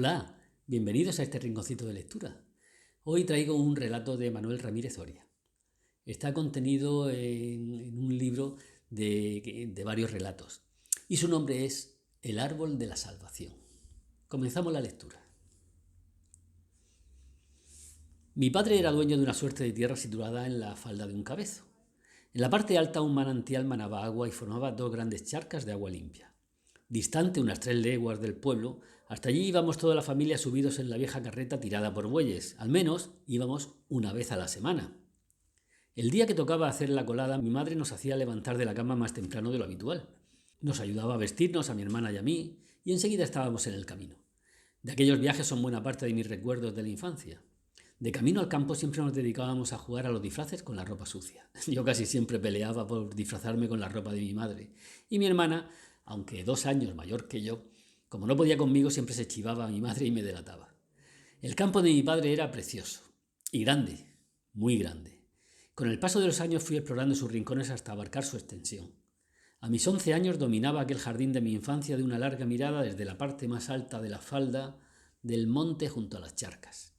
Hola, bienvenidos a este rinconcito de lectura. Hoy traigo un relato de Manuel Ramírez Oria. Está contenido en un libro de varios relatos y su nombre es El árbol de la salvación. Comenzamos la lectura. Mi padre era dueño de una suerte de tierra situada en la falda de un cabezo. En la parte alta un manantial manaba agua y formaba dos grandes charcas de agua limpia. Distante unas 3 leguas del pueblo, hasta allí íbamos toda la familia subidos en la vieja carreta tirada por bueyes. Al menos íbamos una vez a la semana. El día que tocaba hacer la colada, mi madre nos hacía levantar de la cama más temprano de lo habitual. Nos ayudaba a vestirnos a mi hermana y a mí, y enseguida estábamos en el camino. De aquellos viajes son buena parte de mis recuerdos de la infancia. De camino al campo siempre nos dedicábamos a jugar a los disfraces con la ropa sucia. Yo casi siempre peleaba por disfrazarme con la ropa de mi madre. Y mi hermana, aunque 2 años mayor que yo, como no podía conmigo, siempre se chivaba a mi madre y me delataba. El campo de mi padre era precioso y grande, muy grande. Con el paso de los años fui explorando sus rincones hasta abarcar su extensión. A mis 11 años dominaba aquel jardín de mi infancia de una larga mirada desde la parte más alta de la falda del monte junto a las charcas.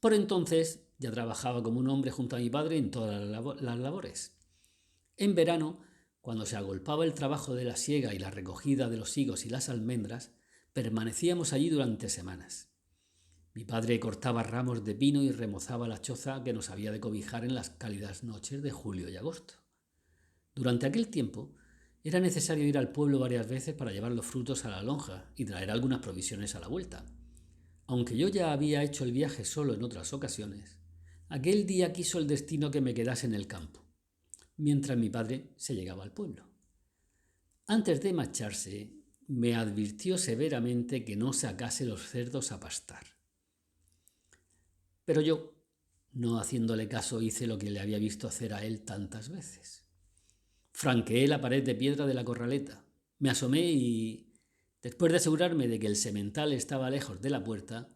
Por entonces ya trabajaba como un hombre junto a mi padre en todas las labores. En verano, cuando se agolpaba el trabajo de la siega y la recogida de los higos y las almendras, permanecíamos allí durante semanas. Mi padre cortaba ramos de pino y remozaba la choza que nos había de cobijar en las cálidas noches de julio y agosto. Durante aquel tiempo era necesario ir al pueblo varias veces para llevar los frutos a la lonja y traer algunas provisiones a la vuelta. Aunque yo ya había hecho el viaje solo en otras ocasiones, aquel día quiso el destino que me quedase en el campo, mientras mi padre se llegaba al pueblo. Antes de marcharse, me advirtió severamente que no sacase los cerdos a pastar. Pero yo, no haciéndole caso, hice lo que le había visto hacer a él tantas veces. Franqueé la pared de piedra de la corraleta, me asomé y, después de asegurarme de que el semental estaba lejos de la puerta,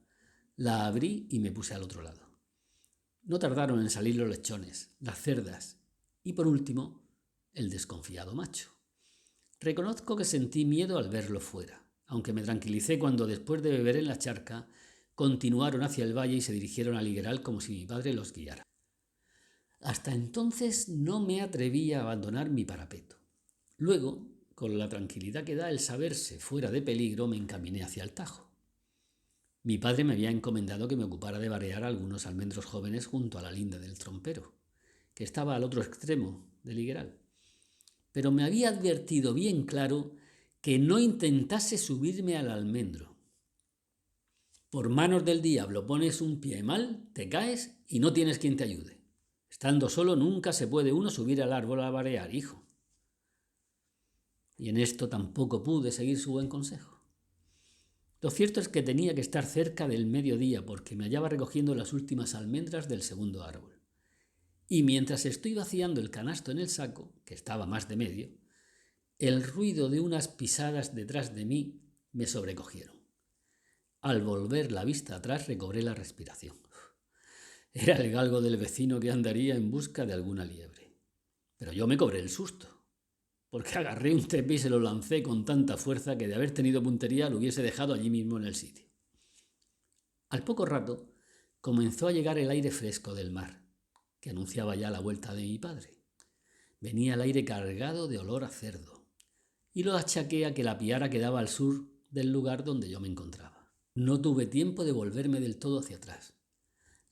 la abrí y me puse al otro lado. No tardaron en salir los lechones, las cerdas y, por último, el desconfiado macho. Reconozco que sentí miedo al verlo fuera, aunque me tranquilicé cuando, después de beber en la charca, continuaron hacia el valle y se dirigieron al higueral como si mi padre los guiara. Hasta entonces no me atreví a abandonar mi parapeto. Luego, con la tranquilidad que da el saberse fuera de peligro, me encaminé hacia el Tajo. Mi padre me había encomendado que me ocupara de varear algunos almendros jóvenes junto a la linda del trompero, que estaba al otro extremo del higueral. Pero me había advertido bien claro que no intentase subirme al almendro. Por manos del diablo pones un pie mal, te caes y no tienes quien te ayude. Estando solo nunca se puede uno subir al árbol a varear, hijo. Y en esto tampoco pude seguir su buen consejo. Lo cierto es que tenía que estar cerca del mediodía porque me hallaba recogiendo las últimas almendras del segundo árbol. Y mientras estoy vaciando el canasto en el saco, que estaba más de medio, el ruido de unas pisadas detrás de mí me sobrecogieron. Al volver la vista atrás recobré la respiración. Era el galgo del vecino que andaría en busca de alguna liebre. Pero yo me cobré el susto, porque agarré un tepe y se lo lancé con tanta fuerza que de haber tenido puntería lo hubiese dejado allí mismo en el sitio. Al poco rato comenzó a llegar el aire fresco del mar, que anunciaba ya la vuelta de mi padre. Venía el aire cargado de olor a cerdo, y lo achaqué a que la piara quedaba al sur del lugar donde yo me encontraba. No tuve tiempo de volverme del todo hacia atrás.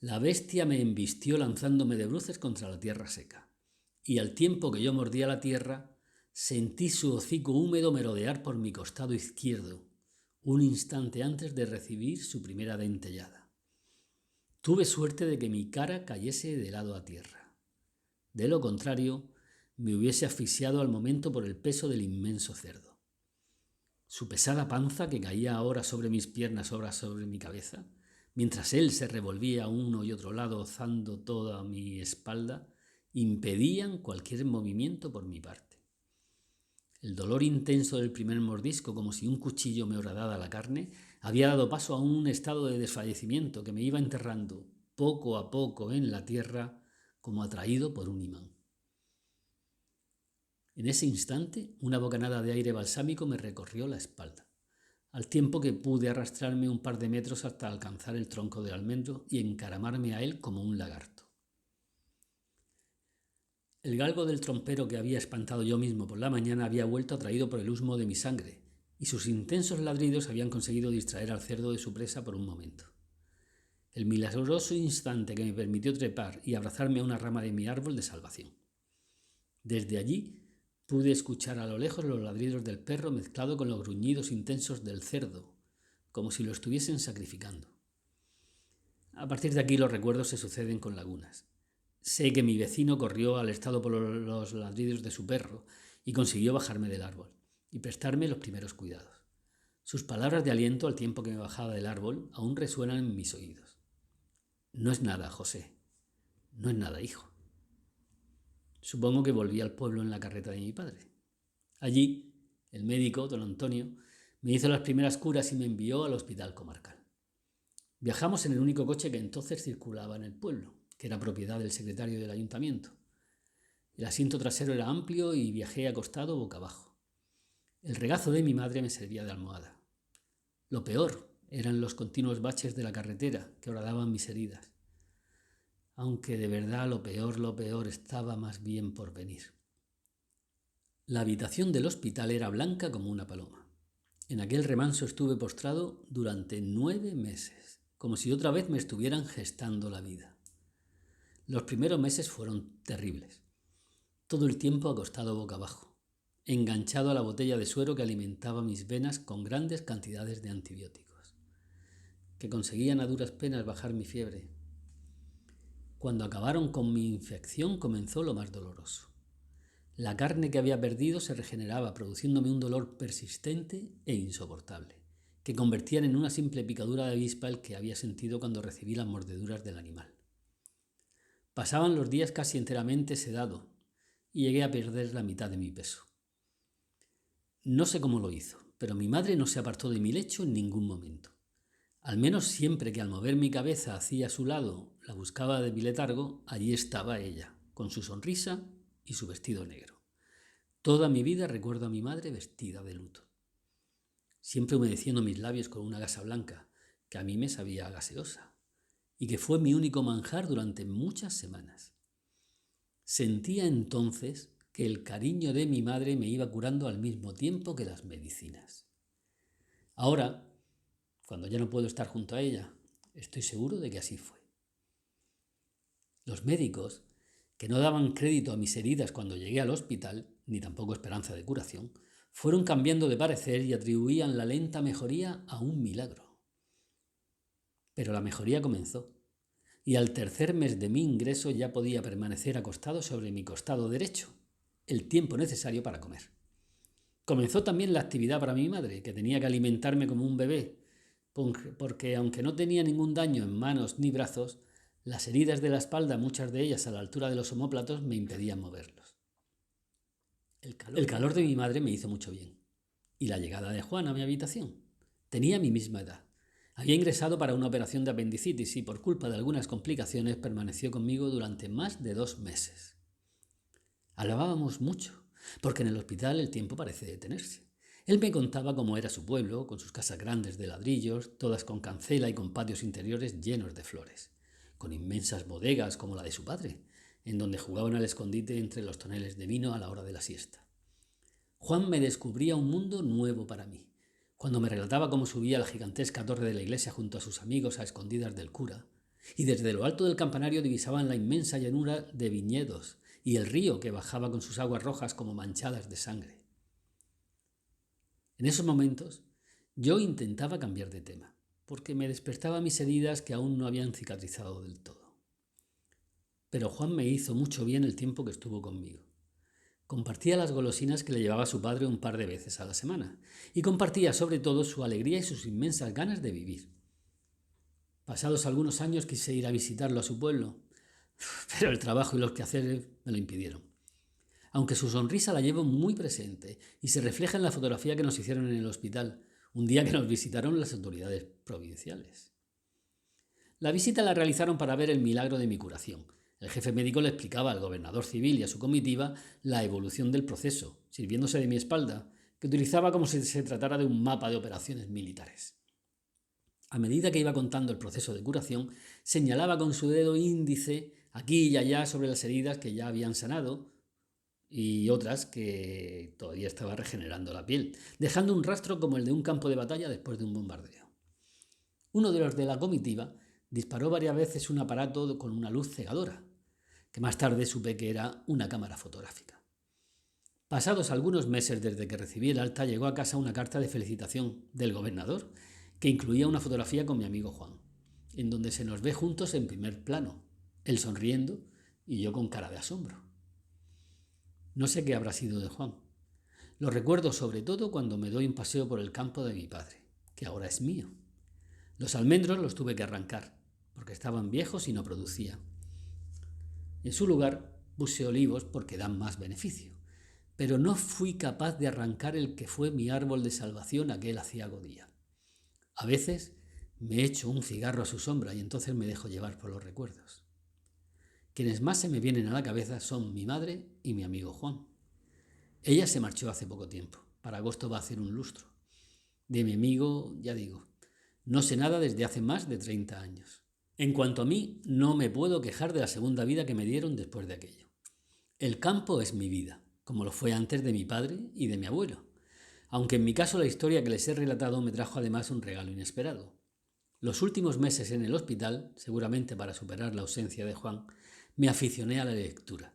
La bestia me embistió lanzándome de bruces contra la tierra seca, y al tiempo que yo mordía la tierra, sentí su hocico húmedo merodear por mi costado izquierdo, un instante antes de recibir su primera dentellada. Tuve suerte de que mi cara cayese de lado a tierra. De lo contrario, me hubiese asfixiado al momento por el peso del inmenso cerdo. Su pesada panza, que caía ahora sobre mis piernas, ahora sobre mi cabeza, mientras él se revolvía a uno y otro lado, ozando toda mi espalda, impedían cualquier movimiento por mi parte. El dolor intenso del primer mordisco, como si un cuchillo me horadara la carne, había dado paso a un estado de desfallecimiento que me iba enterrando poco a poco en la tierra como atraído por un imán. En ese instante, una bocanada de aire balsámico me recorrió la espalda. al tiempo que pude arrastrarme un par de metros hasta alcanzar el tronco del almendro y encaramarme a él como un lagarto. El galgo del trompero que había espantado yo mismo por la mañana había vuelto atraído por el husmo de mi sangre, y sus intensos ladridos habían conseguido distraer al cerdo de su presa por un momento. El milagroso instante que me permitió trepar y abrazarme a una rama de mi árbol de salvación. Desde allí pude escuchar a lo lejos los ladridos del perro mezclado con los gruñidos intensos del cerdo, como si lo estuviesen sacrificando. A partir de aquí los recuerdos se suceden con lagunas. Sé que mi vecino corrió alertado por los ladridos de su perro y consiguió bajarme del árbol y prestarme los primeros cuidados. Sus palabras de aliento al tiempo que me bajaba del árbol aún resuenan en mis oídos. No es nada, José. No es nada, hijo. Supongo que volví al pueblo en la carreta de mi padre. Allí, el médico, don Antonio, me hizo las primeras curas y me envió al hospital comarcal. Viajamos en el único coche que entonces circulaba en el pueblo, que era propiedad del secretario del ayuntamiento. El asiento trasero era amplio y viajé acostado boca abajo. El regazo de mi madre me servía de almohada. Lo peor eran los continuos baches de la carretera que horadaban mis heridas. Aunque de verdad lo peor estaba más bien por venir. La habitación del hospital era blanca como una paloma. En aquel remanso estuve postrado durante 9 meses, como si otra vez me estuvieran gestando la vida. Los primeros meses fueron terribles. Todo el tiempo acostado boca abajo, enganchado a la botella de suero que alimentaba mis venas con grandes cantidades de antibióticos, que conseguían a duras penas bajar mi fiebre. Cuando acabaron con mi infección comenzó lo más doloroso. La carne que había perdido se regeneraba, produciéndome un dolor persistente e insoportable, que convertían en una simple picadura de avispa el que había sentido cuando recibí las mordeduras del animal. Pasaban los días casi enteramente sedado y llegué a perder la mitad de mi peso. No sé cómo lo hizo, pero mi madre no se apartó de mi lecho en ningún momento. Al menos siempre que al mover mi cabeza hacia su lado la buscaba de mi letargo, allí estaba ella, con su sonrisa y su vestido negro. Toda mi vida recuerdo a mi madre vestida de luto, siempre humedeciendo mis labios con una gasa blanca, que a mí me sabía gaseosa, y que fue mi único manjar durante muchas semanas. Sentía entonces que el cariño de mi madre me iba curando al mismo tiempo que las medicinas. Ahora, cuando ya no puedo estar junto a ella, estoy seguro de que así fue. Los médicos, que no daban crédito a mis heridas cuando llegué al hospital, ni tampoco esperanza de curación, fueron cambiando de parecer y atribuían la lenta mejoría a un milagro. Pero la mejoría comenzó, y al tercer mes de mi ingreso ya podía permanecer acostado sobre mi costado derecho, el tiempo necesario para comer. Comenzó también la actividad para mi madre, que tenía que alimentarme como un bebé, porque aunque no tenía ningún daño en manos ni brazos, las heridas de la espalda, muchas de ellas a la altura de los omóplatos, me impedían moverlos. El calor de mi madre me hizo mucho bien. Y la llegada de Juan a mi habitación. Tenía mi misma edad. Había ingresado para una operación de apendicitis y por culpa de algunas complicaciones permaneció conmigo durante más de 2 meses. Hablábamos mucho, porque en el hospital el tiempo parece detenerse. Él me contaba cómo era su pueblo, con sus casas grandes de ladrillos, todas con cancela y con patios interiores llenos de flores, con inmensas bodegas como la de su padre, en donde jugaban al escondite entre los toneles de vino a la hora de la siesta. Juan me descubría un mundo nuevo para mí, cuando me relataba cómo subía a la gigantesca torre de la iglesia junto a sus amigos a escondidas del cura, y desde lo alto del campanario divisaban la inmensa llanura de viñedos y el río que bajaba con sus aguas rojas como manchadas de sangre. En esos momentos yo intentaba cambiar de tema, porque me despertaba mis heridas que aún no habían cicatrizado del todo. Pero Juan me hizo mucho bien el tiempo que estuvo conmigo. Compartía las golosinas que le llevaba su padre un par de veces a la semana, y compartía sobre todo su alegría y sus inmensas ganas de vivir. Pasados algunos años quise ir a visitarlo a su pueblo, pero el trabajo y los quehaceres me lo impidieron. Aunque su sonrisa la llevo muy presente y se refleja en la fotografía que nos hicieron en el hospital, un día que nos visitaron las autoridades provinciales. La visita la realizaron para ver el milagro de mi curación. El jefe médico le explicaba al gobernador civil y a su comitiva la evolución del proceso, sirviéndose de mi espalda, que utilizaba como si se tratara de un mapa de operaciones militares. A medida que iba contando el proceso de curación, señalaba con su dedo índice aquí y allá sobre las heridas que ya habían sanado y otras que todavía estaba regenerando la piel, dejando un rastro como el de un campo de batalla después de un bombardeo. Uno de los de la comitiva disparó varias veces un aparato con una luz cegadora, que más tarde supe que era una cámara fotográfica. Pasados algunos meses desde que recibí el alta, llegó a casa una carta de felicitación del gobernador, que incluía una fotografía con mi amigo Juan, en donde se nos ve juntos en primer plano, él sonriendo y yo con cara de asombro. No sé qué habrá sido de Juan. Lo recuerdo sobre todo cuando me doy un paseo por el campo de mi padre, que ahora es mío. Los almendros los tuve que arrancar, porque estaban viejos y no producían. En su lugar puse olivos porque dan más beneficio, pero no fui capaz de arrancar el que fue mi árbol de salvación aquel aciago día. A veces me echo un cigarro a su sombra y entonces me dejo llevar por los recuerdos. Quienes más se me vienen a la cabeza son mi madre y mi amigo Juan. Ella se marchó hace poco tiempo. Para agosto va a hacer un lustro. De mi amigo, ya digo, no sé nada desde hace más de 30 años. En cuanto a mí, no me puedo quejar de la segunda vida que me dieron después de aquello. El campo es mi vida, como lo fue antes de mi padre y de mi abuelo. Aunque en mi caso la historia que les he relatado me trajo además un regalo inesperado. Los últimos meses en el hospital, seguramente para superar la ausencia de Juan, me aficioné a la lectura.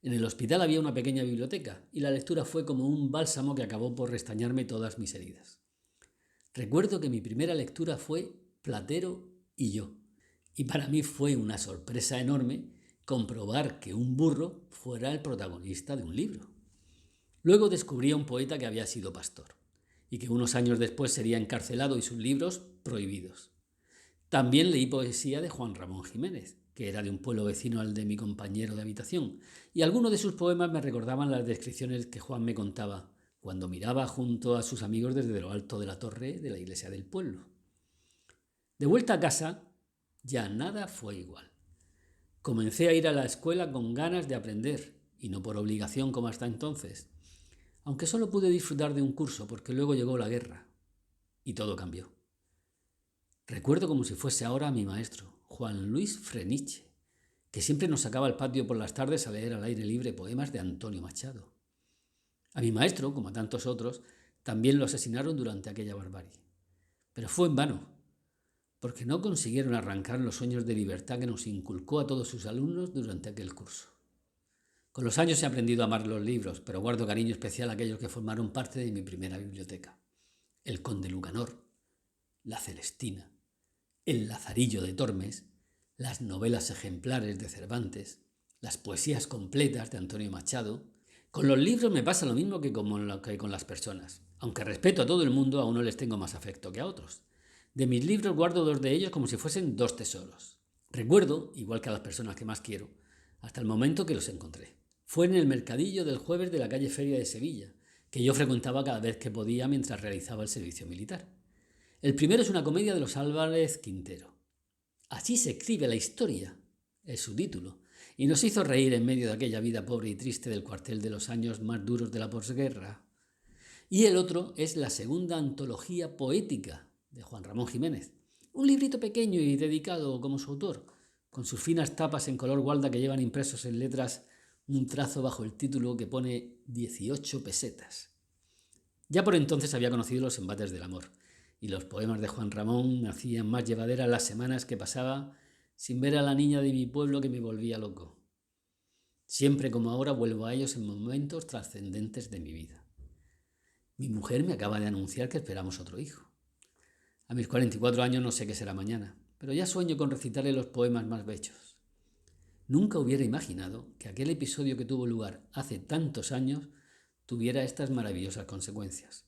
En el hospital había una pequeña biblioteca y la lectura fue como un bálsamo que acabó por restañarme todas mis heridas. Recuerdo que mi primera lectura fue Platero y yo, y para mí fue una sorpresa enorme comprobar que un burro fuera el protagonista de un libro. Luego descubrí a un poeta que había sido pastor y que unos años después sería encarcelado y sus libros prohibidos. También leí poesía de Juan Ramón Jiménez, que era de un pueblo vecino al de mi compañero de habitación, y algunos de sus poemas me recordaban las descripciones que Juan me contaba cuando miraba junto a sus amigos desde lo alto de la torre de la iglesia del pueblo. De vuelta a casa, ya nada fue igual. Comencé a ir a la escuela con ganas de aprender, y no por obligación como hasta entonces, aunque solo pude disfrutar de un curso porque luego llegó la guerra, y todo cambió. Recuerdo como si fuese ahora a mi maestro, Juan Luis Freniche, que siempre nos sacaba al patio por las tardes a leer al aire libre poemas de Antonio Machado. A mi maestro, como a tantos otros, también lo asesinaron durante aquella barbarie. Pero fue en vano, porque no consiguieron arrancar los sueños de libertad que nos inculcó a todos sus alumnos durante aquel curso. Con los años he aprendido a amar los libros, pero guardo cariño especial a aquellos que formaron parte de mi primera biblioteca. El Conde Lucanor, La Celestina, El Lazarillo de Tormes, las novelas ejemplares de Cervantes, las poesías completas de Antonio Machado. Con los libros me pasa lo mismo que con las personas. Aunque respeto a todo el mundo, a unos les tengo más afecto que a otros. De mis libros guardo 2 de ellos como si fuesen 2 tesoros. Recuerdo, igual que a las personas que más quiero, hasta el momento que los encontré. Fue en el mercadillo del jueves de la calle Feria de Sevilla, que yo frecuentaba cada vez que podía mientras realizaba el servicio militar. El primero es una comedia de los Álvarez Quintero. Así se escribe la historia, es su título, y nos hizo reír en medio de aquella vida pobre y triste del cuartel de los años más duros de la posguerra. Y el otro es la segunda antología poética de Juan Ramón Jiménez, un librito pequeño y dedicado como su autor, con sus finas tapas en color gualda que llevan impresos en letras un trazo bajo el título que pone 18 pesetas. Ya por entonces había conocido los embates del amor, y los poemas de Juan Ramón me hacían más llevaderas las semanas que pasaba sin ver a la niña de mi pueblo que me volvía loco. Siempre como ahora vuelvo a ellos en momentos trascendentes de mi vida. Mi mujer me acaba de anunciar que esperamos otro hijo. A mis 44 años no sé qué será mañana, pero ya sueño con recitarle los poemas más bellos. Nunca hubiera imaginado que aquel episodio que tuvo lugar hace tantos años tuviera estas maravillosas consecuencias.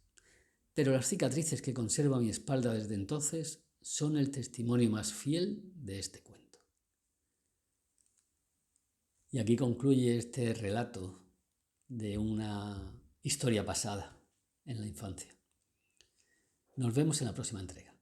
Pero las cicatrices que conservo a mi espalda desde entonces son el testimonio más fiel de este cuento. Y aquí concluye este relato de una historia pasada en la infancia. Nos vemos en la próxima entrega.